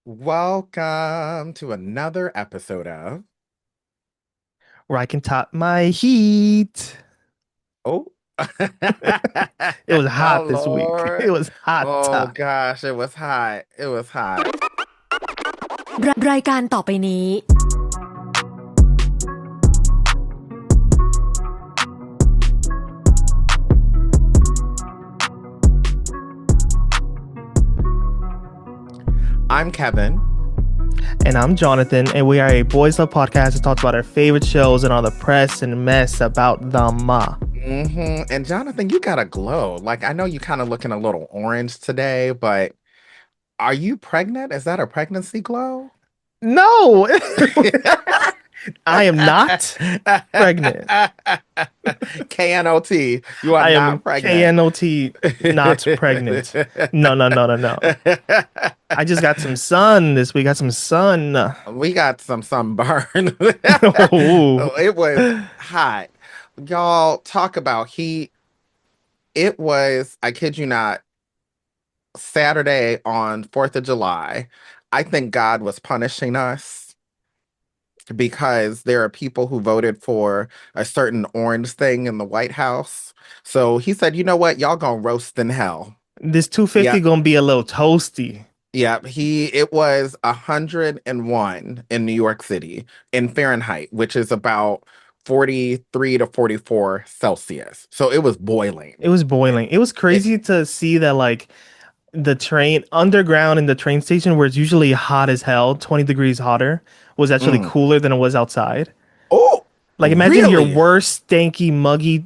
Welcome to another episode of Where I can top my heat. Oh. It was Oh hot this week. It Lord. was hot. Oh gosh, it was hot. It was hot. รายการต่อไปนี้ I'm Kevin. And I'm Jonathan, and we are a boys love podcast that talks about our favorite shows and all the press and mess about them. And Jonathan, you got a glow. Like I know you kind of looking a little orange today, but are you pregnant? Is that a pregnancy glow? No, I am not pregnant. KNOT. You are I am not pregnant. KNOT not pregnant. No, no, no, no, no. I just got some sun this week. Got some sun. We got some sunburn. Ooh. It was hot. Y'all talk about heat. It was, I kid you not, Saturday on 4th of July. I think God was punishing us because there are people who voted for a certain orange thing in the White House. So he said, you know what? Y'all gonna roast in hell. This 250 Yep. gonna be a little toasty. Yep. It was 101 in New York City in Fahrenheit, which is about 43 to 44 Celsius. So it was boiling. It was boiling. It was It, crazy to see that like the train underground in the train station where it's usually hot as hell, 20 degrees hotter, was actually mm. cooler than it was outside. Oh, Like imagine your really? worst stanky muggy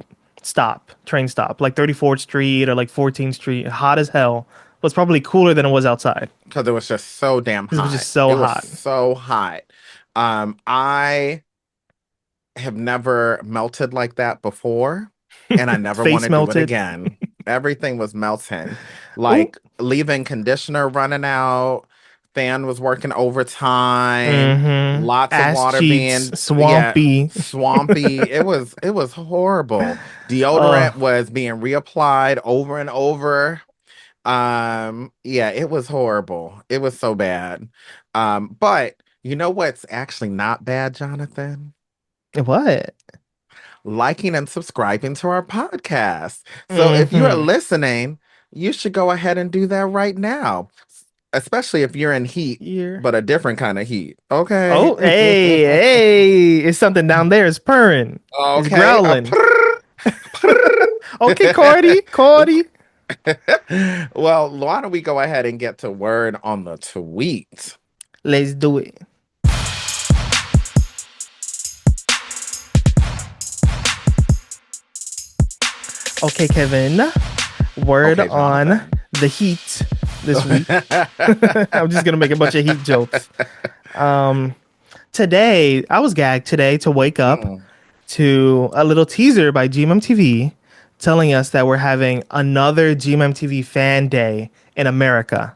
train stop, like 34th Street or like 14th Street, hot as hell, was probably cooler than it was outside. Because it was just so damn Because it was hot. just so It was hot. so hot. I have never melted like that before, and I never want Face to do it melted. again. Everything was melting, Oh, like leaving conditioner running out, fan was working overtime, mm-hmm. lots of Ass water cheeks, being, yeah, swampy. swampy. It was horrible. Deodorant Oh, was being reapplied over and over. Yeah, it was horrible. It was so bad. But you know what's actually not bad, Jonathan? what? Liking and subscribing to our podcast. So if you are Mm-hmm. listening, you should go ahead and do that right now, especially if you're in heat, Here. but a different kind of heat. Okay. Oh, hey, hey, it's something down there. It's purring. It's Okay. growling. Prrr, Okay, prrr. Cordy, Cordy. Well, why don't we go ahead and get to word on the tweet? Let's do it. Okay, Kevin. Word Okay, on Jonathan. the heat this week. I'm just gonna make a bunch of heat jokes. Um, Today I was gagged today to wake up Mm. to a little teaser by GMMTV telling us that we're having another GMMTV fan day in America.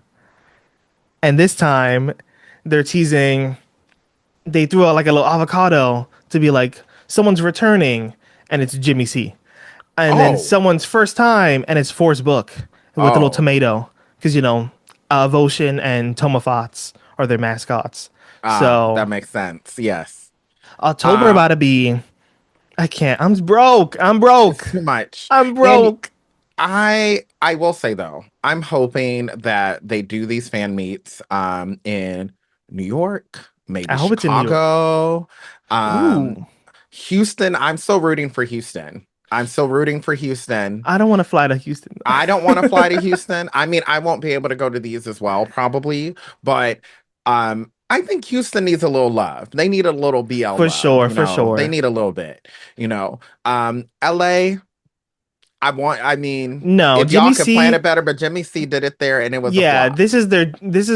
And this time they're teasing, they threw out like a little avocado to be like, someone's returning, and it's Jimmy C. And then Oh, someone's first time, and it's Forrest Book with a little oh, tomato. Because, Votion and Tomafots are their mascots. that So makes sense. Yes. October Uh, about to be, I can't, I'm broke. I'm broke. it's too much. I'm And broke. I will say though, I'm hoping that they do these fan meets in New York, I maybe hope it's in New York. Chicago, um Ooh, Houston. I'm still rooting for Houston. I'm still rooting for Houston. I don't want to fly to Houston. I don't want to fly to Houston. I mean, I won't be able to go to these as well, probably, but I think Houston needs a little love. They need a little BL For love, sure, for They sure. need a little bit, you know. LA, I mean, No, if y'all Jimmy could plan it C. better, but Jimmy C did it there and it was a Yeah, flop. this is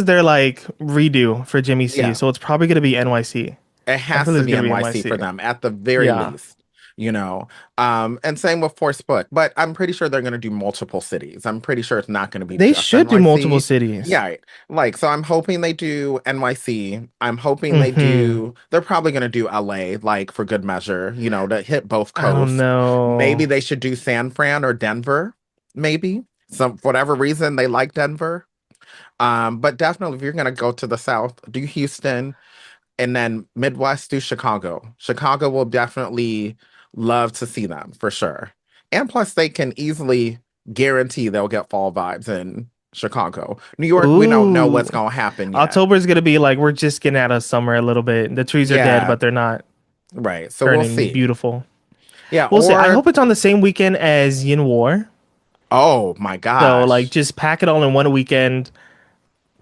their like redo for Jimmy C. Yeah. So it's probably gonna be NYC. It I feel has to it's be gonna be NYC NYC. for them at the very Yeah, least, you know. And same with Force Book, but I'm pretty sure they're going to do multiple cities. I'm pretty sure it's not going to be they just should do multiple NYC. cities. Yeah, like so I'm hoping they do NYC. I'm hoping Hmm. they're probably going to do LA like for good measure, to hit both I don't coasts. Maybe know. they should do San Fran or Denver, maybe. Some for whatever reason they like Denver. But definitely, if you're gonna go to the South, do Houston, and then Midwest, do Chicago. Chicago will definitely love to see them for sure. And plus, they can easily guarantee they'll get fall vibes in Chicago. New York, we don't know Ooh. what's gonna happen yet. October is gonna be like we're just getting out of summer a little bit. The trees are dead, Yeah, but they're not right. So we'll turning see. beautiful. Yeah, We'll see. I or hope it's on the same weekend as Yin War. oh my So like gosh. just pack it all in one weekend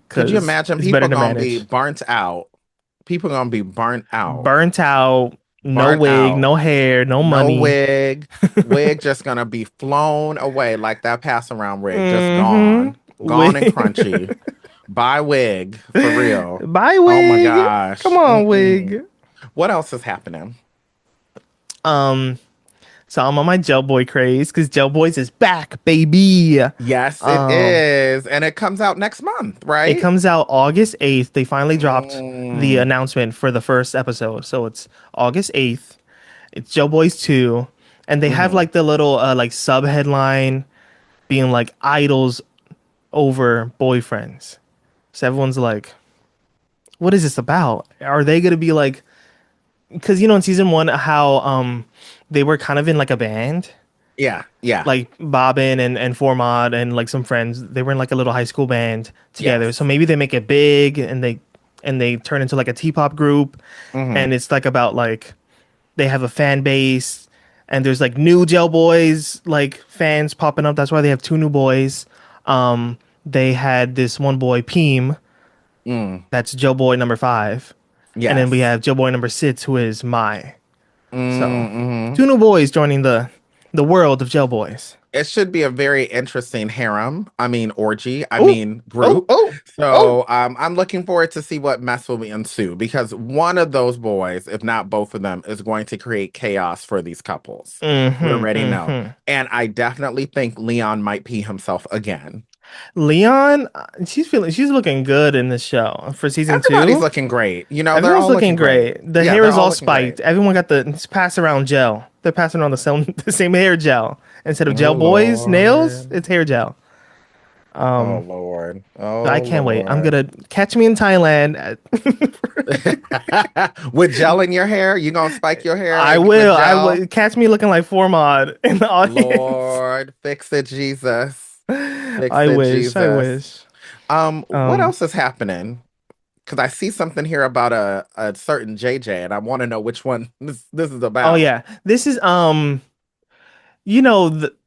Could you because imagine it's better people to gonna be manage. burnt out? People gonna be burnt out. Burnt out, no Burnt wig, out. no hair, no No money. wig. Wig just gonna be flown away like that pass around wig, just Mm-hmm. gone. Gone and Wig. crunchy. Buy wig for real. Bye, Oh my wig. Come gosh. on, Mm-mm. wig. What else is happening? Um, so I'm on my Gelboy craze because Gelboys is back, baby. Yes, it Um, is. And it comes out next month, it right? comes out August 8th. They finally dropped the Mm, announcement for the first episode. So it's August 8th. It's Gelboys 2. And they have hmm like the little like sub headline being like idols over boyfriends. So everyone's like, what is this about? Are they gonna be like, because in season one how they were kind of in like a band, Yeah, yeah. like Bobbin and Formad and like some friends, they were in like a little high school band together. So Yes. maybe they make it big and they turn into like a T-pop group, hmm and it's like about like they have a fan base, and there's like new Gel Boys like fans popping up. That's why they have two new boys. They had this one boy Peem, Mm, that's Joe Boy number 5, and then we yes. have Joe Boy number 6, who is Mai. So Mm-hmm. two new boys joining the world of Gel Boys. It should be a very interesting harem. I mean, orgy. I Oh, mean, oh, group. oh, oh. So I'm looking forward to see what mess will ensue because one of those boys, if not both of them, is going to create chaos for these couples. We Mm-hmm, already know. mm-hmm. And I definitely think Leon might pee himself again. Leon, she's looking good in this show for season Everybody's 2. looking great. They're Everyone's all looking looking great. great. The Yeah, hair they're is all all looking great. spiked. Everyone got the pass around gel. They're passing around the same hair gel instead of Oh, Gel Boys nails. Lord. It's hair gel. Oh, Um, Lord. I Oh, can't wait. I'm Lord. gonna catch me in Thailand. With gel in your hair, you gonna spike your hair I like with will. I gel? will catch me looking like Formod in the audience. Lord, fix it, Jesus. Fix I it, wish. I Jesus. wish. What Um. else is happening? Because I see something here about a certain JJ, and I want to know which one this is Oh about. yeah. This is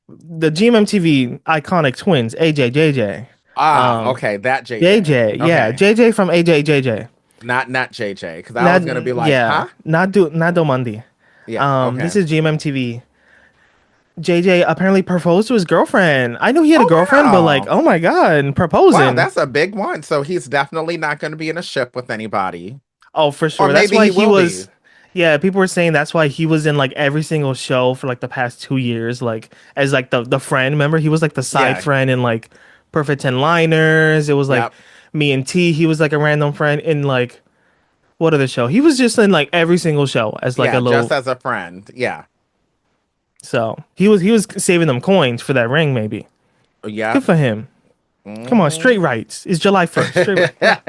the GMMTV iconic twins, AJ, JJ. Ah, Um, okay, that JJ. JJ. Yeah, Okay, JJ from AJ, JJ. not JJ, because I Not was gonna be like, yeah. huh? Not Domandi. Yeah, This okay. is GMMTV. JJ apparently proposed to his girlfriend. I knew he had a Oh girlfriend, but like, wow, oh my God, wow, proposing. that's a big one. So he's definitely not going to be in a ship with anybody, Oh, for or sure. That's maybe why he he will be. was. Yeah, people were saying that's why he was in like every single show for like the past 2 years, like as like the friend. Remember, he was like the side Yeah. friend in like Perfect Ten Liners. It was like Yep. Me and T. He was like a random friend in like what other show? He was just in like every single show as like a Yeah, just little. as a friend. Yeah. So he was saving them coins for that ring, maybe. Good Yep. for him. Come on, hmm straight rights. It's July 1st. Straight right. Come on.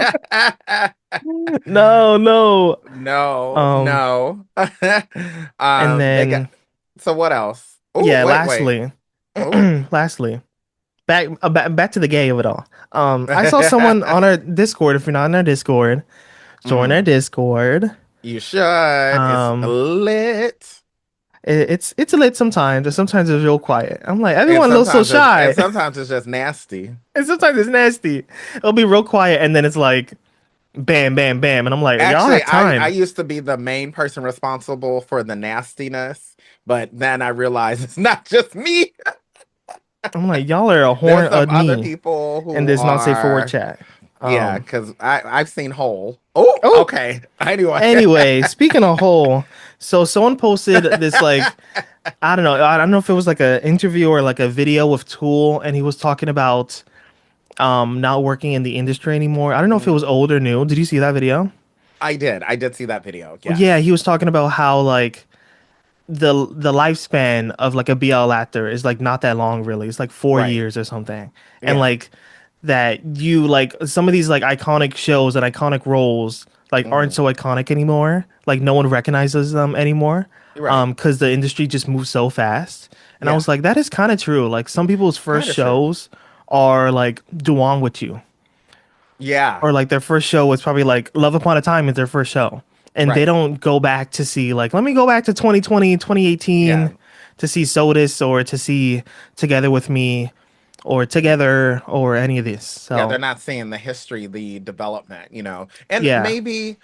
No, no. No, Um, no. and They got then so what else? Oh, yeah, wait. lastly, Oh. lastly, back to the gay of it all. I saw someone on our Discord. If you're not on our Discord, join our Mhm. Discord. You should. It's Um, lit. it's lit sometimes, and sometimes it's real quiet. I'm like, And everyone looks so sometimes it's and shy, sometimes it's just nasty. and sometimes it's nasty. It'll be real quiet, and then it's like, bam, bam, bam, and I'm like, y'all Actually, have I time. used to be the main person responsible for the nastiness, but then I realized it's not just me. I'm like, y'all are a There's horn some of other me people in who this not safe for work are, chat. yeah, Um, because I've seen Hole. Oh, oh, okay. Anyway. anyway, speaking of whole, so someone posted this like I don't know if it was like a interview or like a video with Tool, and he was talking about not working in the industry anymore. I don't know if it was old or new. Did you see that video? I did see that video. Yeah, he Yes. was talking about how like the lifespan of like a BL actor is like not that long really. It's like four Right. years or something. And Yeah. like that you like some of these like iconic shows and iconic roles like aren't Hmm. so iconic anymore. Like no one recognizes them anymore. Right. Because the industry just moves so fast. And I Yeah. was like, that is kind of true. Like some people's first Kind of true. shows are like Do On With You. Yeah. Or like their first show was probably like Love Upon a Time is their first show. And they Right. don't go back to see like let me go back to 2020, Yeah. 2018 to see Sodus or to see Together With Me or Together or any of this. Yeah, they're So not seeing the history, the development, And yeah, maybe,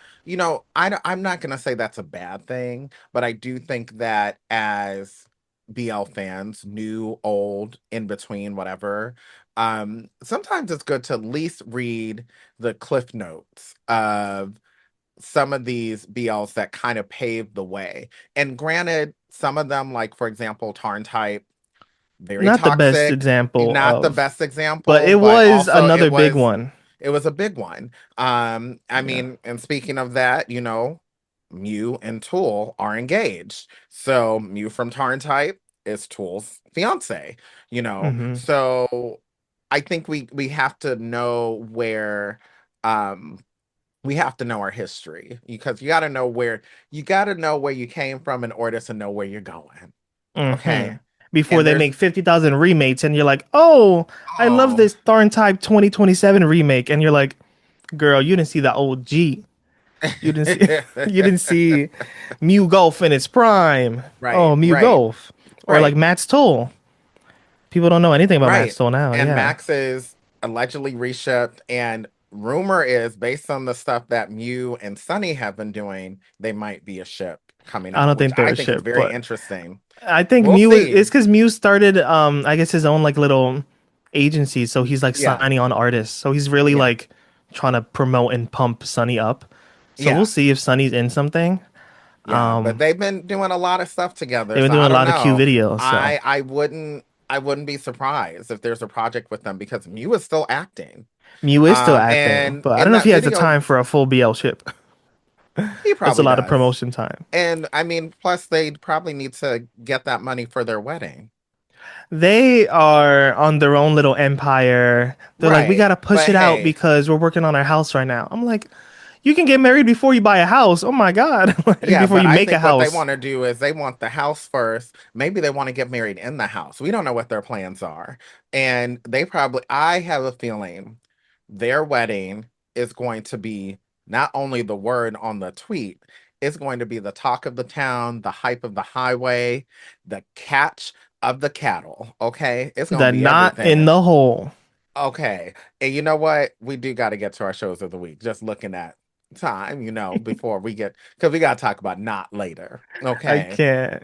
I'm not going to say that's a bad thing, but I do think that as BL fans, new, old, in between, whatever, sometimes it's good to at least read the cliff notes of some of these BLs that kind of paved the way. And granted, some of them, like for example, Tarn Type, very not the best toxic, example not the of, best but example, it but was also another big one. it was a big one. I Yeah. mean, and speaking of that, Mew and Tool are engaged. So Mew from Tarn Type is Tool's fiance. Hmm. So I think we have to know where um we have to know our history because you got to know where you came from in order to know where you're going. Hmm. Okay. Before And they there's make 50,000 remakes and you're like, oh, I love oh this Tharn Type 2027 remake. And you're like, girl, you didn't see the old G. You didn't see you didn't see Mew Golf in its prime. right, Oh, Mew right, Golf. Or like right, Matt's Toll. People don't know anything about Matt's right. Toll now. And Yeah. Max is allegedly reshipped, and rumor is based on the stuff that Mew and Sunny have been doing, they might be a ship coming I out, don't which think they're I a think is ship, very but interesting. I think We'll Mew is see. it's because Mew started I guess his own like little agency, so he's like Yeah, signing on artists. So he's really yeah, like trying to promote and pump Sunny up. So we'll yeah. see if Sunny's in something. Yeah, but they've been doing a lot of stuff together, They've been so doing I a don't lot of Q know. videos, so I wouldn't be surprised if there's a project with them because Mew is still acting. Mew is still acting, And but I in don't know if that he has the video, time for a full BL ship. he That's a probably lot of does. promotion time. And I mean, plus they probably need to get that money for their wedding. They are on their own little empire. They're like, we Right. gotta push But it out hey, because we're working on our house right now. I'm like, you can get married before you buy a house. Oh my God. Like, yeah, before but you I make a think what they house. want to do is they want the house first. Maybe they want to get married in the house. We don't know what their plans are. And I have a feeling their wedding is going to be not only the word on the tweet, it's going to be the talk of the town, the hype of the highway, the catch of the cattle. Okay. It's going The to be knot in everything. the hole. Okay. And you know what? We do got to get to our shows of the week. Just looking at time, before we get, because we got to talk about not later. I Okay. can't.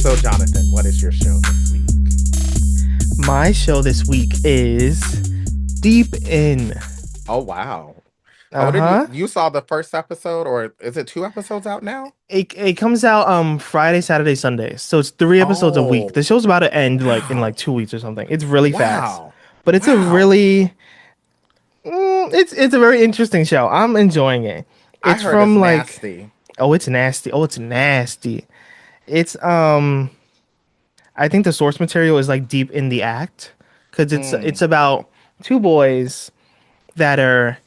So, Jonathan, what is your show this week? My show this week is Deep In. Oh, wow. Oh, did you Uh-huh. you saw the first episode, or is it two episodes out now? It comes out Friday, Saturday, Sunday. So it's 3 episodes a week. The Oh, show's about to end like in like wow. 2 weeks or something. It's really fast. Wow. But it's a Wow. really it's a very interesting show. I'm enjoying it. I It's heard it's from like nasty. oh it's nasty. Oh it's nasty. It's I think the source material is like deep in the act because it's Mm, about two boys that are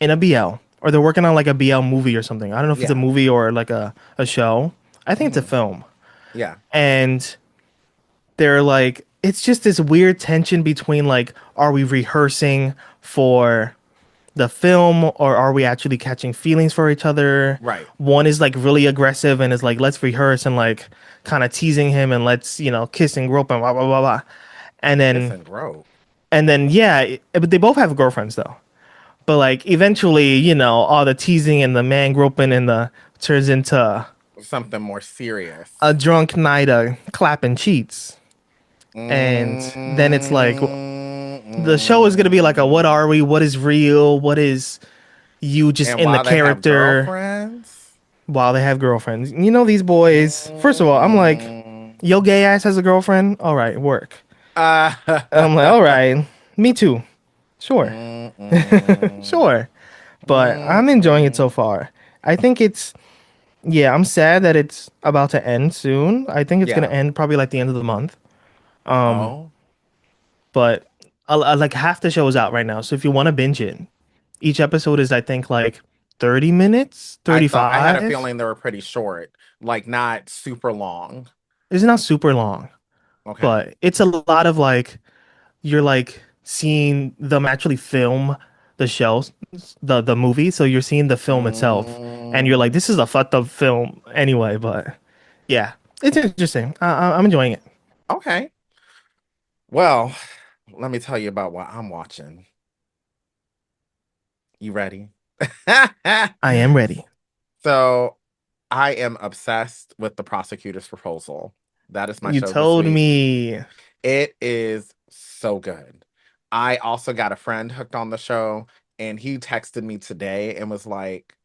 in a BL or they're working on like a BL movie or something. I don't know if it's a yeah. movie or like a show. I think it's a Hmm. film. Yeah. And they're like it's just this weird tension between like are we rehearsing for the film or are we actually catching feelings for each other? Right. One is like really aggressive and is like let's rehearse and like kind of teasing him and let's kiss and grope and blah blah blah blah. And Kiss then and grow. yeah, but they both have girlfriends though. But like eventually, all the teasing and the man groping and the turns into Something more serious. a drunk night of clapping cheats. And then it's like the show is gonna be like a what Mm. are we? What is real? What is you just And in the while they have character girlfriends, while they have girlfriends? These boys. First of all, I'm like, mm, yo, gay ass has a girlfriend. All right, work. uh, And I'm like, all right, me too. Sure, mm, sure. But I'm enjoying it so mm, far. I think it's Yeah, I'm sad that it's about to end soon. I think it's gonna Yeah. end probably like the end of the month. Um, Oh, but like half the show is out right now. So if you want to binge it, each episode is I think like 30 minutes, I had a 35. feeling they were pretty short, like not super long. It's not super long, Okay. but it's a lot of like you're like seeing them actually film the show, the movie. So you're seeing the film itself, and you're like, Mm, this is a fucked up film anyway. But yeah, it's interesting. I'm enjoying it. okay. Well, let me tell you about what I'm watching. You ready? I am ready. So, I am obsessed with The Prosecutor's Proposal. That is my You show this told week. me. It is so good. I also got a friend hooked on the show, and he texted me today and was like,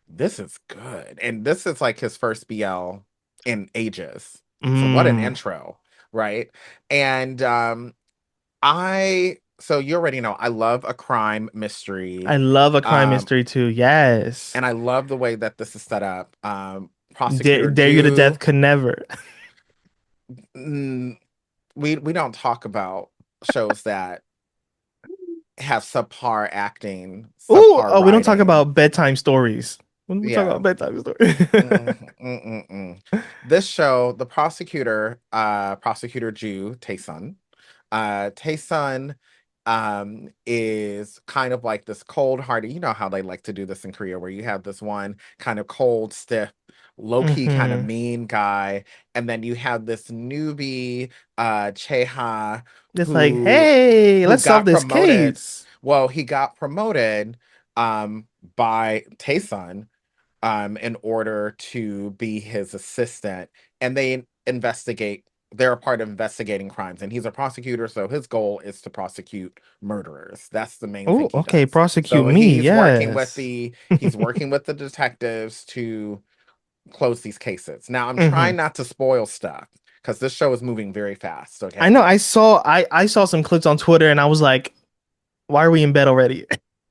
this is good. And this is like his first BL in ages. So what an Mm, intro, right? And so you already know I love a crime mystery. I love a crime Um mystery too. Yes. and I love the way that this is set up. Prosecutor Dare you to death Jew, could never. mm, we don't talk about shows that have subpar acting, Ooh, subpar oh, we don't talk writing. about bedtime stories. We don't talk Yeah. about bedtime stories. Mm. This show, the prosecutor, prosecutor Jew, Taesun, Taesun is kind of like this cold-hearted, you know how they like to do this in Korea, where you have this one kind of cold, stiff, low-key kind of hmm mean guy, and then you have this newbie, Cheha, It's like, who hey, let's solve got this promoted. case. Well, he got promoted by Taesun in order to be his assistant. And they investigate, they're a part of investigating crimes. And he's a prosecutor, so his goal is to prosecute murderers. That's the main thing Oh, he okay, does. prosecute So me. Yes. he's working with the detectives to close these cases. Now I'm hmm trying not to spoil stuff because this show is moving very fast. I know. Okay. I saw some clips on Twitter, and I was like, why are we in bed already?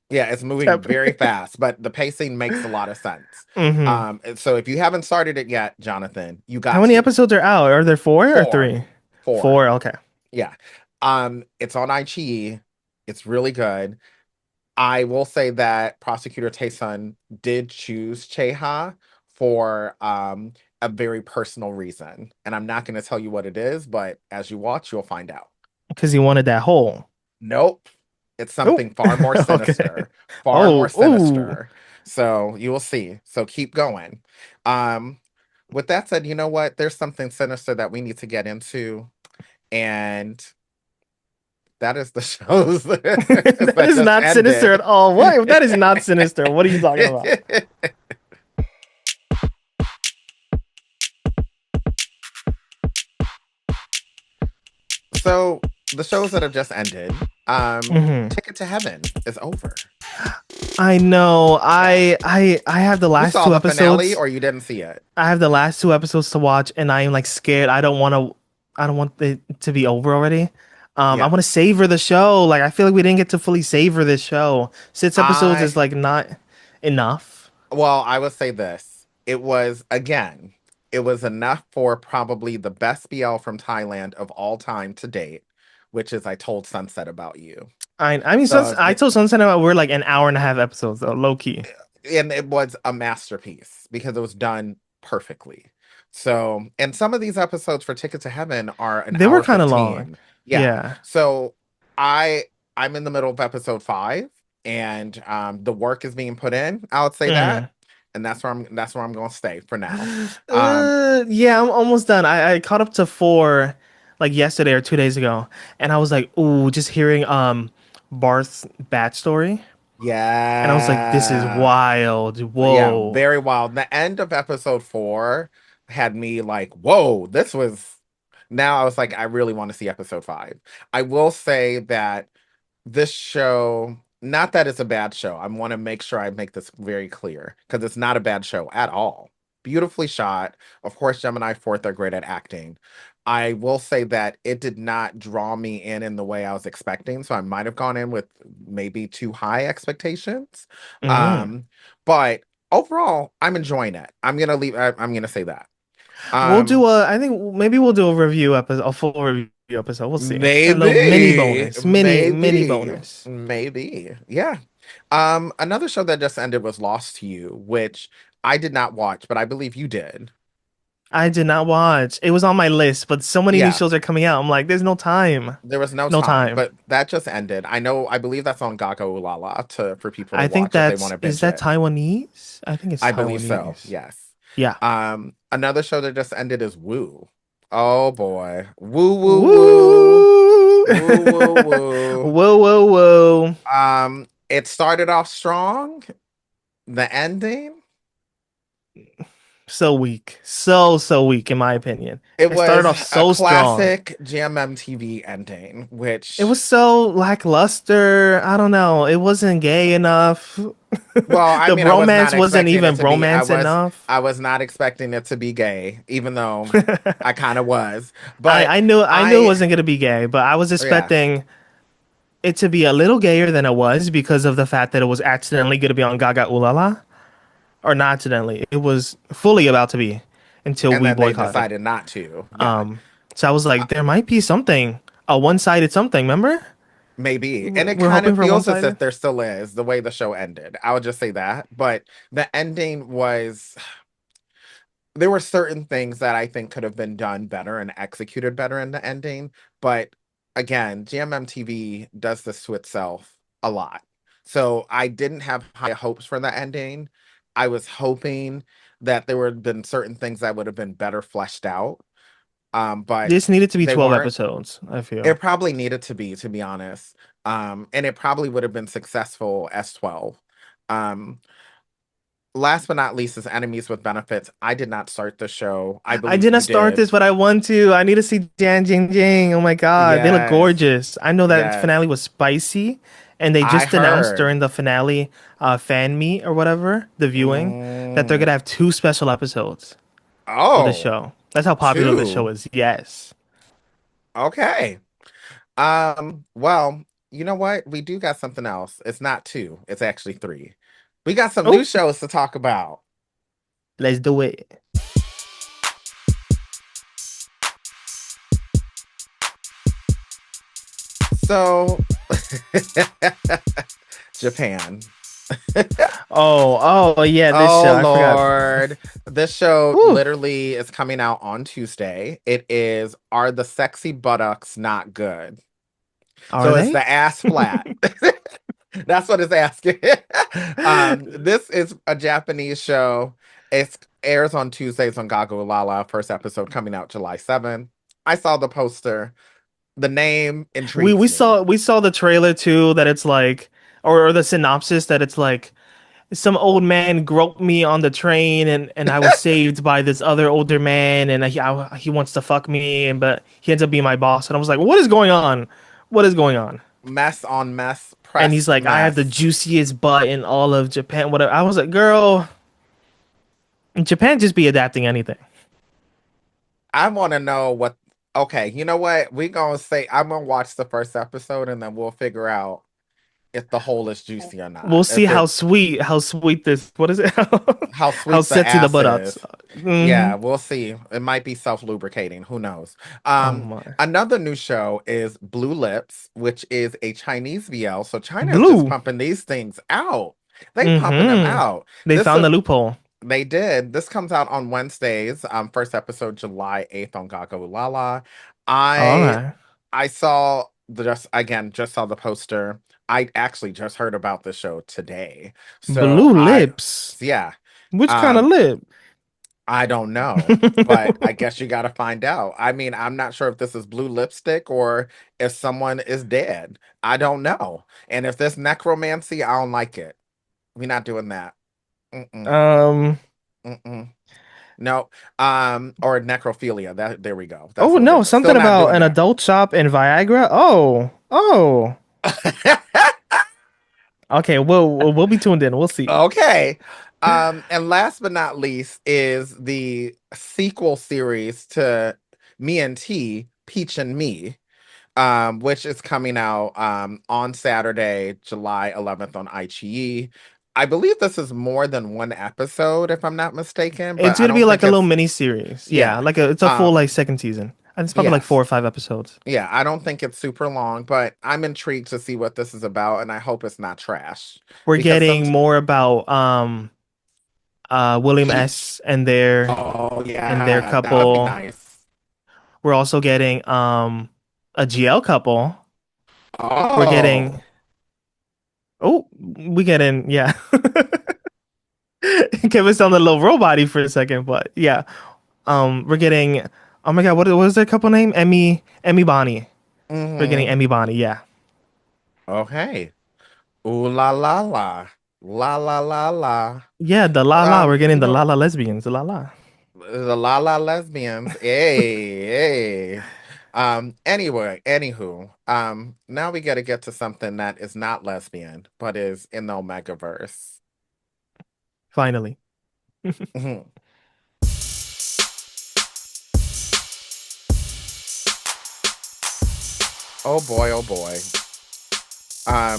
Yeah, it's What's moving happening? very fast, but the pacing makes a lot of sense. hmm And so if you haven't started it yet, Jonathan, you How got many to. episodes are out? Are there four or Four. three? Four. Four. Okay. Yeah. It's on iQIYI. It's really good. I will say that Prosecutor Taesun did choose Cheha for a very personal reason. And I'm not going to tell you what it is, but as you watch, you'll find out. Because he wanted that hole. Nope. It's Oh, something far more okay. sinister. Far more Oh, oh. sinister. So you will see. So keep going. Um, with that said, you know what? There's something sinister that we need to get into. And that is the shows That that is just not sinister at ended. all. What? That is not sinister. What are you talking about? So the shows that have just ended, hmm Ticket to Heaven is over. I know. Yeah. I have the You last saw two the finale episodes. or you didn't see it? I have the last two episodes to watch, and I am like scared. I don't want it to be over already. I Yeah. want to savor the show. Like I feel like we didn't get to fully savor this show. 6 episodes is I like not enough. Well, I would say this. It was, again, it was enough for probably the best BL from Thailand of all time to date, which is I Told Sunset About You. I mean, So, I told Sunset about we're like an hour and a half episodes though, low key. and it was a masterpiece because it was done perfectly. So, and some of these episodes for Ticket to Heaven are an They were hour kind of long. 15. Yeah. Yeah. So I I'm in the middle of episode 5 and the work is being put in. I would say that. Mm. And that's where I'm going to stay for now. Um Yeah, I'm almost done. I caught up to four like yesterday or 2 days ago, and I was like, ooh, just hearing Barth's backstory, and I was like, this is yeah. wild. Yeah, Whoa. very wild. The end of episode 4 had me like, whoa, this was now I was like, I really want to see episode 5. I will say that this show, not that it's a bad show. I want to make sure I make this very clear because it's not a bad show at all. Beautifully shot. Of course, Gemini Fourth are great at acting. I will say that it did not draw me in the way I was expecting, so I might have gone in with maybe too high expectations. Mm. Um, but overall, I'm enjoying it. I'm gonna say that. We'll Um, do a, I think maybe we'll do a review episode, a full review episode. We'll see. A little mini maybe, bonus, mini maybe, bonus. maybe. Yeah. Another show that just ended was Lost to You, which I did not watch, but I believe you did. I did not watch. It was on my list, but so many new Yeah. shows are coming out. I'm like, there's no time. There was no No time, time. but that just ended. I believe that's on Gaga Ulala to for people to I think watch if they want to is binge that it. Taiwanese? I think it's I believe so. Taiwanese. Yes. Yeah. Another show that just ended is Woo. Oh boy. Woo woo woo. Woo! Woo woo woo. Whoa, whoa, whoa. It started off strong. The ending, So weak. So weak, in my opinion. it It started was off a so strong. classic GMMTV ending, It which was so lackluster. I don't know. It wasn't gay enough. well, I The mean, I was not bromance wasn't expecting it even to be. bromance enough. I was not expecting it to be gay, even though I kind of was. But I knew it I, wasn't gonna be gay, but I was yeah, expecting it to be a little gayer than it was because of the fact that it was accidentally gonna be on Gaga Ooh La La. Or not accidentally. It was fully about to be until and we then they boycotted. decided not to. Yeah, Um, so I was uh, like, there might be something, a one-sided something. Remember? maybe, and it We're kind hoping of for feels as one-sided. if there still is the way the show ended. I would just say that, but the ending was. There were certain things that I think could have been done better and executed better in the ending. But again, GMMTV does this to itself a lot. So I didn't have high hopes for the ending. I was hoping that there would have been certain things that would have been better fleshed out. But This needed to be they 12 weren't. episodes, I feel. It probably needed to be honest. And it probably would have been successful as 12. Um, Last but not least is Enemies with Benefits. I did not start the show. I I believe didn't you start did. this, but I want to. I need to see Jan Jing Jing. Oh my God. They look Yes. gorgeous. I know that Yes. finale was spicy, and they I just announced heard. during the finale fan meet or whatever, the viewing, that they're Mm. gonna have two special episodes of the Oh, show. That's how popular the show two. is. Yes. Okay. Well, you know what? We do got something else. It's not two, it's actually three. We got some new Oh, shows to talk about. let's do it. So, Japan. Oh, yeah, this Oh show. I forgot. Lord. This show Whew. literally is coming out on Tuesday. It is Are the Sexy Buttocks Not Good? Are So it's they? the ass flat. That's what it's asking. This is a Japanese show. It airs on Tuesdays on Gago Lala. First episode coming out July 7th. I saw the poster. The name intrigues me. We saw the trailer too that it's like or the synopsis that it's like some old man groped me on the train and I was saved by this other older man and he wants to fuck me and but he ends up being my boss and I was like what is going on? What is going on? Mess on mess, And he's pressed like I have the mess. juiciest butt in all of Japan whatever. I was like girl, Japan just be adapting anything. I want to know what. Okay, you know what? We gonna say I'm gonna watch the first episode and then we'll figure out if the whole is juicy or not. We'll see If it how sweet this what is it? how How sweet the sexy the ass buttocks. is. Hmm. Yeah, we'll see. It might be self-lubricating. Who knows? Oh my. Another new show is Blue Lips, which is a Chinese VL. So China is just Blue. pumping these things out. They pumping them Hmm. out. They This found the loophole. they did. This comes out on Wednesdays. First episode July 8th on Gaga Lala. All I right. I saw the just saw the poster. I actually just heard about the show today. So Blue lips. yeah. Which kind of Um lip? I don't know, but I guess you got to find out. I mean, I'm not sure if this is blue lipstick or if someone is dead. I don't know. And if this necromancy, I don't like it. We're not doing that. Mm-mm, um. mm-mm. No. Or necrophilia. That there we go. That's Oh what it no, is. Still something not about doing an that. adult shop and Viagra. Oh. Oh. Okay. We'll be tuned in. We'll see. Okay. And last but not least is the sequel series to Me and T, Peach and Me, which is coming out on Saturday, July 11th on iQIYI. I believe this is more than one episode, if I'm not mistaken, but It's I gonna be don't like think a little it's, mini series. Yeah, yeah. like it's a full Um, like second season. And it's probably like four yes. or five episodes. Yeah, I don't think it's super long, but I'm intrigued to see what this is about, and I hope it's not trash. We're Because some getting more about William Peach. S. and Oh their yeah, that would be couple. nice. We're also getting a GL couple. We're getting Oh. oh we getting yeah. Kevin sounded a little robot for a second, but yeah. We're getting oh my god, what was their couple name? Emmy Bonnie. We're getting Mm-hmm. Emmy Bonnie, yeah. Okay. Ooh la la la. La la la la. Yeah, the La La. We're getting You the La know, La lesbians, the La La. the la la lesbians. Hey, hey. Anyway, anywho, now we gotta get to something that is not lesbian, but is in the omegaverse. Finally. Mhm. Oh boy, oh boy.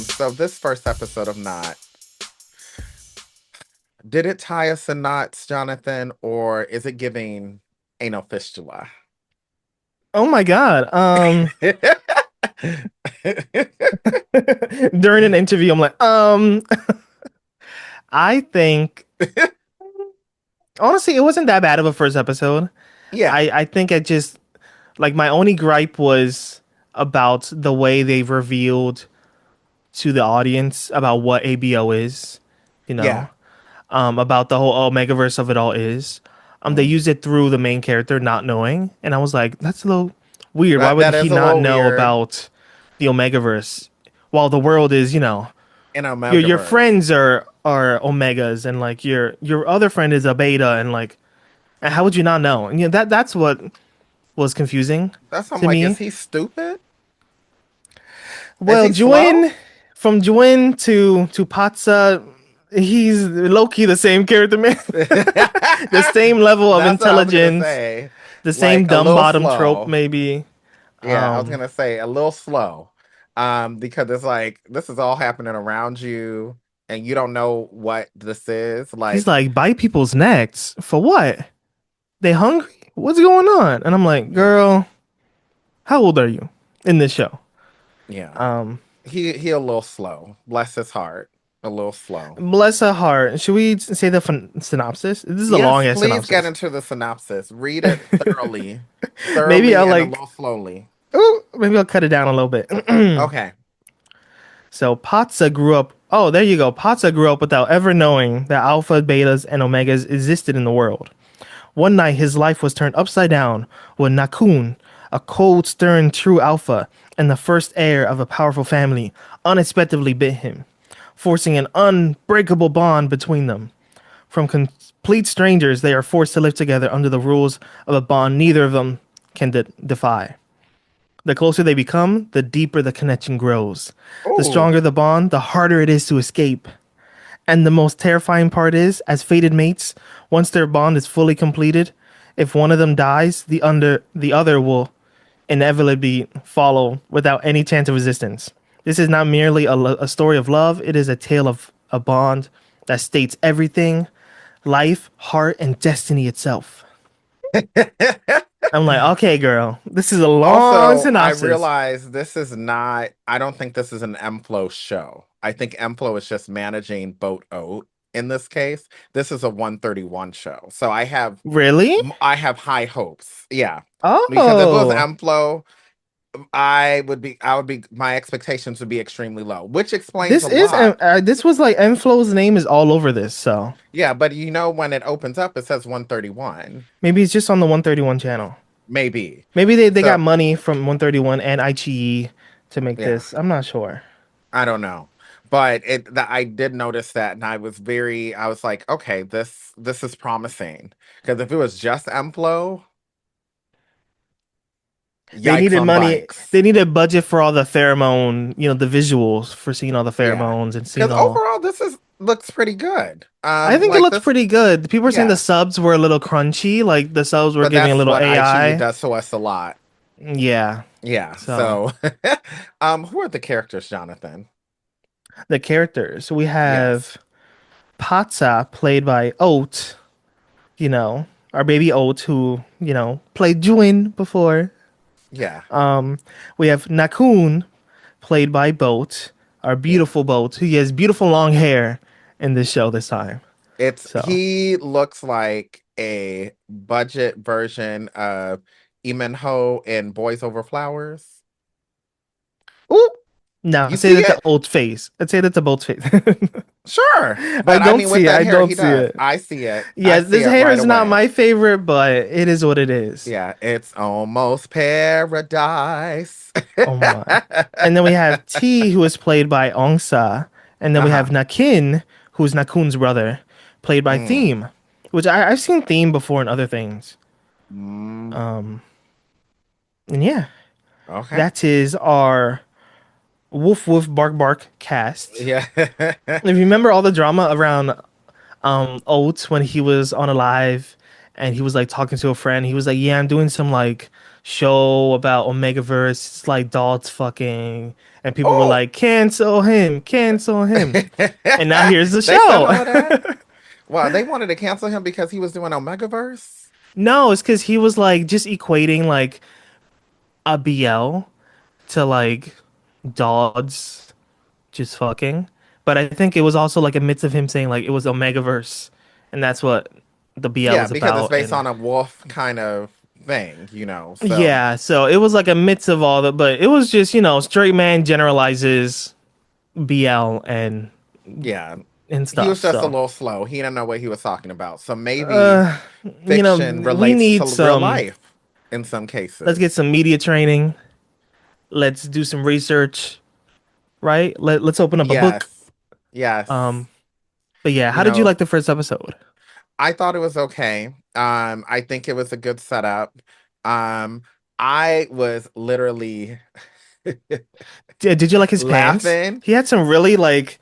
So this first episode of Not, did it tie us in knots, Jonathan, or is it giving anal fistula? Oh my god. During an interview, I'm like, I think honestly, it wasn't that bad of a first episode. Yeah, I think it just like my only gripe was about the way they've revealed to the audience about what ABO is, you yeah. know, about the whole Omegaverse of it all is. They Mm. used it through the main character not knowing, and I was like, that's a little weird. Why would That he is a not little know weird about the Omegaverse while the world is, in a your multiverse. friends are Omegas and like your other friend is a Beta and like and how would you not know? And that's what was confusing That's I'm to like, is me. he stupid? Is Well, he slow? Juin from Juin to Patsa, he's low key the same character, man. The same level of That's what I was gonna intelligence, say. the same Like a dumb little bottom trope, slow. maybe. Yeah, I was Um, gonna say a little slow. Because it's like this is all happening around you and you don't know what this is. he's Like, like, bite people's necks for what? They hungry? What's going on? And I'm like, yeah, girl, how old are you in this show? yeah. Um, He a little slow. Bless his heart. A little slow. Bless her heart. Should we say the synopsis? This is a long Yes, ass please get synopsis. into the synopsis. Read it thoroughly. Maybe I'll Thoroughly and a like, little slowly. oh, maybe I'll cut it down a little bit. Okay. So Patsa grew up. Oh, there you go. Patsa grew up without ever knowing that alpha, betas, and omegas existed in the world. One night, his life was turned upside down when Nakun, a cold, stern, true alpha, and the first heir of a powerful family, unexpectedly bit him, forcing an unbreakable bond between them. From complete strangers, they are forced to live together under the rules of a bond neither of them can defy. The closer they become, the deeper the connection grows. The Oh, stronger the bond, the harder it is to escape. And the most terrifying part is, as fated mates, once their bond is fully completed, if one of them dies, the other will inevitably follow without any chance of resistance. This is not merely a story of love, it is a tale of a bond that states everything life, heart, and destiny itself. I'm like, okay, girl, this is a long also, I synopsis. realize this is not, I don't think this is an Emplo show. I think Emplo is just managing Boat Oat in this case. This is a 131 show. So Really? I have high hopes. Yeah. Because if it was Oh, Emplo, I would be, my expectations would be extremely low, which explains this a is lot. this was like Enflow's name is all over this, so Yeah, but you know, when it opens up, it says 131. maybe it's just on the 131 channel. Maybe. Maybe they got So, money from 131 and iQIYI to make yeah, this. I'm not sure. I don't know. But I did notice that, and I was like, okay, this is promising. Because if it was just Emplo, They yikes needed on money. bikes. They needed budget for all the pheromone, the visuals for seeing all the Yeah. pheromones and seeing Because all. overall, this is looks pretty good. I think it Like looks this, pretty good. People are saying the yeah. subs were a little crunchy, like the subs were But giving a that's little what iQIYI AI. does to us a lot. Yeah. Yeah. So So, who are the characters, Jonathan? the characters we Yes. have. Patsa, played by Oat, our baby Oat, who, played Juin before. Yeah, We have Nakun, played by Boat, our yeah. beautiful Boat, who has beautiful long hair in this show this time. It's So, he looks like a budget version of Ho in Boys Over Flowers. ooh, no, You say see that to it? Oat face. I'd say that to Boat's face. Sure. I But I don't mean, with see it. that I hair, don't he see does. it. I see it. I Yeah, see this it hair right is not away. my favorite, but it is what it is. Yeah, it's almost paradise. Oh my. And then we have T, who is played by Ongsa. And then we have Uh-huh. Nakin, who's Nakun's brother, played by Mm. Theme, which I've seen Theme before in other things. Mm. Um, and yeah, Okay. that is our Woof Woof Bark Bark cast. Yeah. If you remember all the drama around Oates when he was on Alive and he was like talking to a friend, he was like, "Yeah, I'm doing some like show about Omegaverse. It's like dogs fucking," and people were Oh, like, "Cancel him, cancel him." And now here's the they said show. all of that. Well, they wanted to cancel him because he was doing Omegaverse. No, it's because he was like just equating like a BL to like dogs just fucking. But I think it was also like a mix of him saying like it was Omegaverse, and that's what the BL Yeah, is because it's about. based And on a wolf kind of thing. So, yeah, so it was like a mix of all that, but it was just, straight man generalizes BL yeah, and he was stuff. just a So, little slow. He didn't know what he was talking about. So maybe fiction we relates to need real some, life in some let's get cases. some media training. Let's do some research, right? Let's open up a book. Yes. Yes. Um, but yeah, You how did you know, like the first episode? I thought it was okay. I think it was a good setup. Um, I was literally Did you like his pants? laughing. He had some really like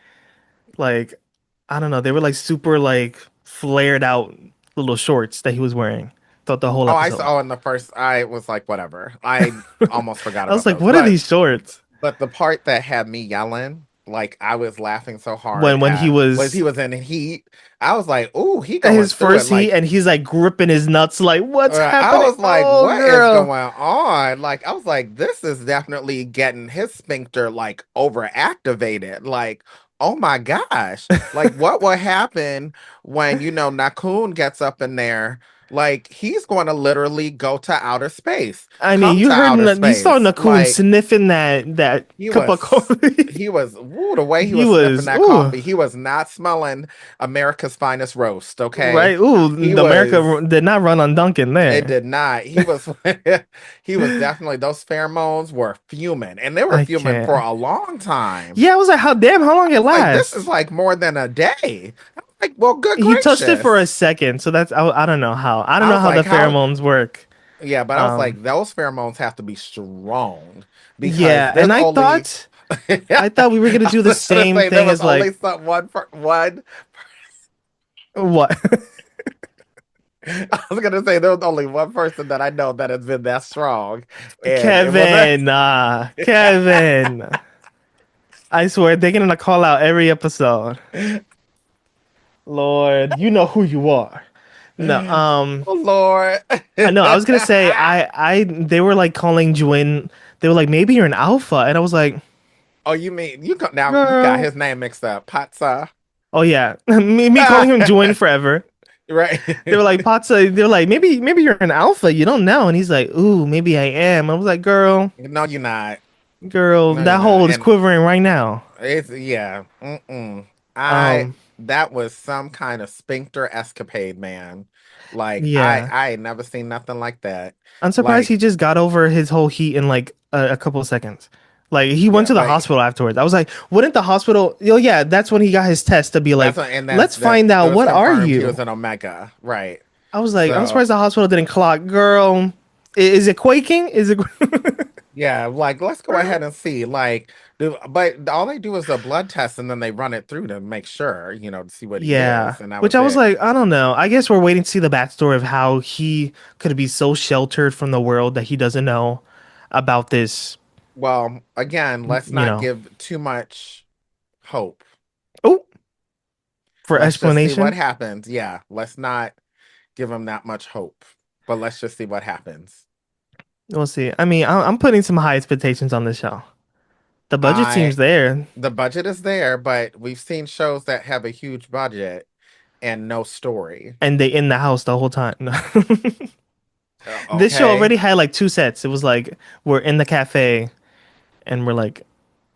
I don't know, they were like super like flared out little shorts that he was wearing throughout the whole Oh, I episode. saw in the first, I was like, whatever. I almost forgot I was about like, those. what are these shorts? But the part that had me yelling, like I was laughing so hard When he at was he was was in heat. I was like, ooh, he at going his through it. first heat Like and he's like gripping his nuts like what's I happening? was like, Oh what is girl. going on? Like, I was like, this is definitely getting his sphincter like overactivated. Like, oh my gosh. Like, what will happen when, Nakun gets up in there? Like, he's going to literally go to outer space, I mean, come to outer you saw space. Nakun Like, sniffing that he cup of was, coffee. he was, woo, the way he He was sniffing was that ooh, coffee, he was not smelling America's finest roast, okay? right. Ooh, He the was. America did not run on Duncan It there. did not. He was he was definitely those pheromones were fuming and they were I fuming for can't. a long time. Yeah, I was like, how long I it was like, this is lasts? like more than a day. I'm like, well, good He touched it for a gracious. second, so I don't know how. I don't I know was how the like, how pheromones work. yeah, but I was Um, like, those pheromones have to be strong because yeah, there's and only I thought we were gonna I do the was gonna same say there thing was as only like one what I was gonna say there was only one person that I know that has been that strong, and it was Kevin. I swear they're gonna call out every episode. Lord, you know who you are. No, oh Lord. I know. I was gonna say they were like calling Jwin. They were like, maybe you're an alpha, and I was like, Oh, you mean now you got girl. his name mixed up. Patsa. Oh yeah, me calling him Jwin forever. Right. They were like Patsa. They were like, maybe you're an alpha. You don't know. And he's like, ooh, maybe I am. I was like, No, you're not. girl, No, you're that not. hole is And quivering right now. it's yeah. Mm-mm. I Um, that was some kind of sphincter escapade, man. Like yeah. I ain't never seen nothing like that. I'm surprised he Like, just got over his whole heat in like a couple of seconds. Like he went yeah, to the but hospital afterwards. I was like, wouldn't the hospital? Oh yeah, that's when he got his test to be that's like, what, and let's that find it out was what are confirmed he was you. an Omega. Right. I was like, I'm So surprised the hospital didn't clock. Girl, is it quaking? Is it? yeah, like let's go ahead and see. Like, but all they do is a blood test and then they run it through to make sure, to see what he Yeah. is, and that Which was I was it. like, I don't know. I guess we're waiting to see the backstory of how he could be so sheltered from the world that he doesn't know about this. Well, again, let's You not know. give too much hope. Oh, for Let's just see what explanation. happens. Yeah, let's not give him that much hope, but let's just see what happens. We'll see. I mean, I'm putting some high expectations on this show. The budget I seems there, The budget is there, but we've seen shows that have a huge budget and no story. and they in the house the whole time. No. This show Okay. already had like two sets. It was like we're in the cafe and we're like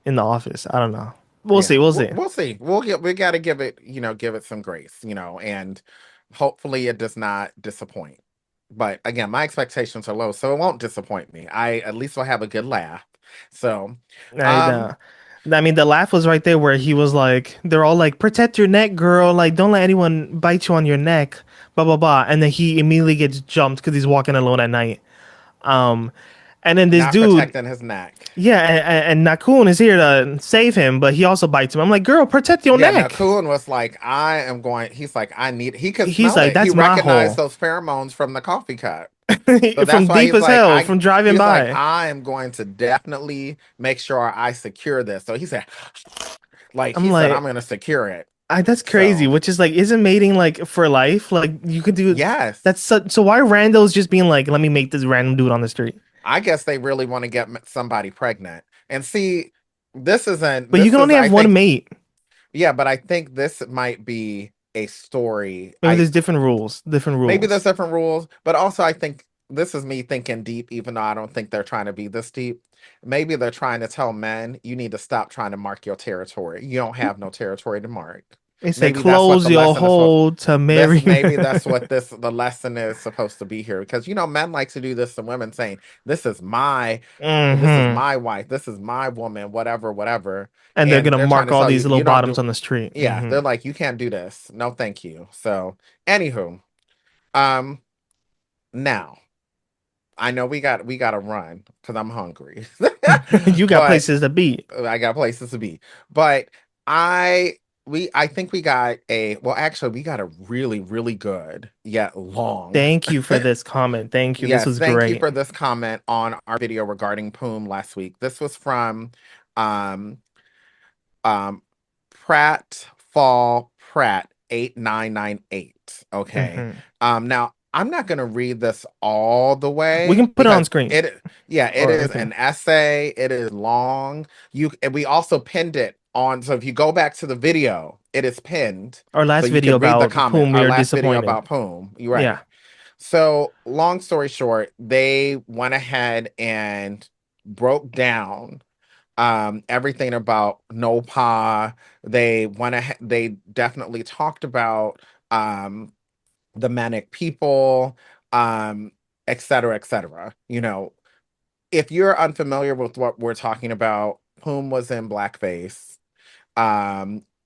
in the office. I don't know. We'll Yeah, see. We'll see. we'll see. We got to give it, give it some grace, and hopefully it does not disappoint. But again, my expectations are low, so it won't disappoint me. I at least will have a good laugh. So, I um, know. I mean, the laugh was right there where he was like, they're all like, protect your neck, girl. Like, don't let anyone bite you on your neck, blah, blah, blah. And then he immediately gets jumped because he's walking alone at night. Um, and then this not dude, protecting his neck. yeah, and Nakun is here to save him, but he also bites him. I'm like, girl, protect your Yeah, now neck. Coon was like, I am going. He's like, I need. He could He's smell like, it. He that's my recognized hole. those pheromones from the coffee cup. So that's From why deep he's as like, hell, from driving he's like, by. I am going to definitely make sure I secure this. So he said, I'm I'm like, going to secure it. that's crazy, So which is like, isn't mating like for life? Like, you could do yes, that's so why Randall's just being like, let me make this random dude on the street? I guess they really want to get somebody pregnant. And see, this isn't. But you This can is, only I have one think, mate. yeah, but I think this might be a story. Maybe there's different rules. Different Maybe there's rules. different rules, but also I think this is me thinking deep, even though I don't think they're trying to be this deep. Maybe they're trying to tell men you need to stop trying to mark your territory. You don't have no territory to mark. They say Maybe that's what close the your lesson is supposed. hole to This marry. maybe that's what this the lesson is supposed to be here, because men like to do this to women, saying this is Hmm. my wife, this is my woman, whatever, whatever, And they're and gonna they're trying mark to all tell you these little you don't bottoms do. on the street. Yeah, Hmm. they're like, you can't do this. No, thank you. So, anywho, um, now. I know we got to run because I'm hungry, You got but places to be. I got places to be. But I think we got a well, actually, we got a really really good yet long. Thank you for this comment. Thank you. This Yes, was thank you great. for this comment on our video regarding Poom last week. This was from um um Pratt Fall Pratt 8998. Okay. Hmm. Now I'm not gonna read this all the We way can put it on because screen it or we is can an essay, it is long. And we also pinned it on, so if you go back to the video, it is pinned. our So last you video can read the about comment, whom we our are last video disappointed. about Poom. You're right. Yeah. So long story short, they went ahead and broke down everything about NOPA. They went ahead, they definitely talked about the manic people, um, et cetera, et cetera. If you're unfamiliar with what we're talking about, Poom was in blackface,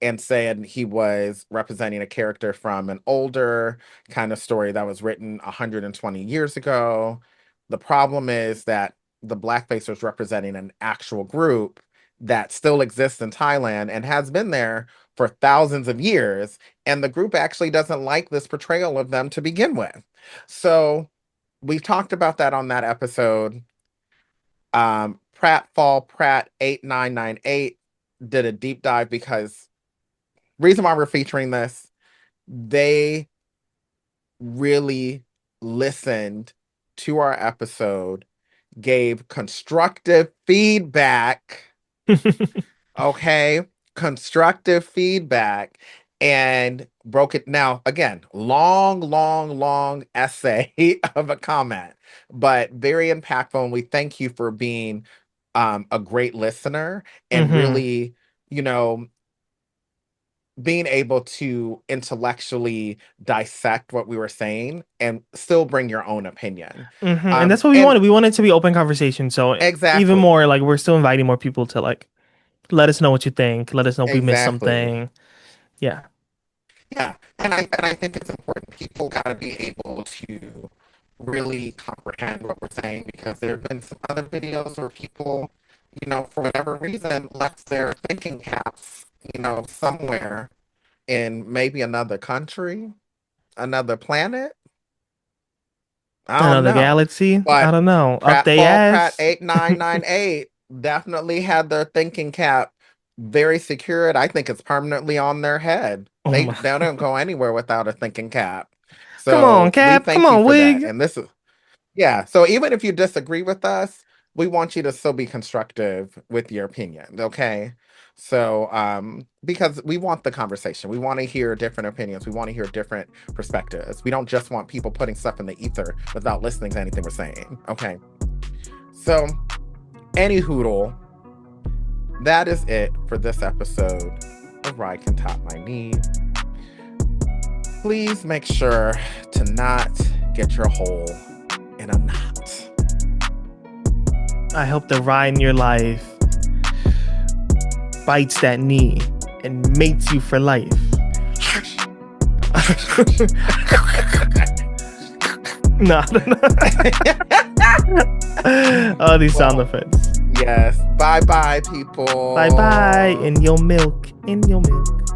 and said he was representing a character from an older kind of story that was written 120 years ago. The problem is that the blackface was representing an actual group that still exists in Thailand and has been there for thousands of years. And the group actually doesn't like this portrayal of them to begin with. So we talked about that on that episode. Pratt 8998 did a deep dive, because reason why we're featuring this, they really listened to our episode, gave constructive feedback, okay? Constructive feedback, and broke it. Now, again, long, long, long essay of a comment, but very impactful. And we thank you for being a great listener and Hmm. really, you know, being able to intellectually dissect what we were saying and still bring your own opinion. And that's what we And wanted. We wanted it to be open conversation. So even more, exactly, like we're still inviting more people to like let us know what you think. Let us know if we missed exactly. something. Yeah. Yeah. And I think it's important. People gotta be able to really comprehend what we're saying, because there have been some other videos where people, for whatever reason, left their thinking caps, somewhere in maybe another country, another planet. I don't Another know. galaxy. I But don't know. Up they Pratfall Pratt ass. 8998 definitely had their thinking cap very secured. I think it's permanently on their head. Oh They my. don't go anywhere without a thinking cap. Come on, So we Cap. Come thank you on, for that. Wig. And this is yeah. So even if you disagree with us, we want you to still be constructive with your opinion. Okay. So because we want the conversation. We want to hear different opinions. We want to hear different perspectives. We don't just want people putting stuff in the ether without listening to anything we're saying. Okay. So any hoodle, that is it for this episode of Ride Can Top My Knee. Please make sure to not get your hole in a knot. I hope the ride in your life bites that knee and mates you for life. No. Oh, these sound effects. Yes. Bye bye, people. Bye bye. In your milk. In your milk.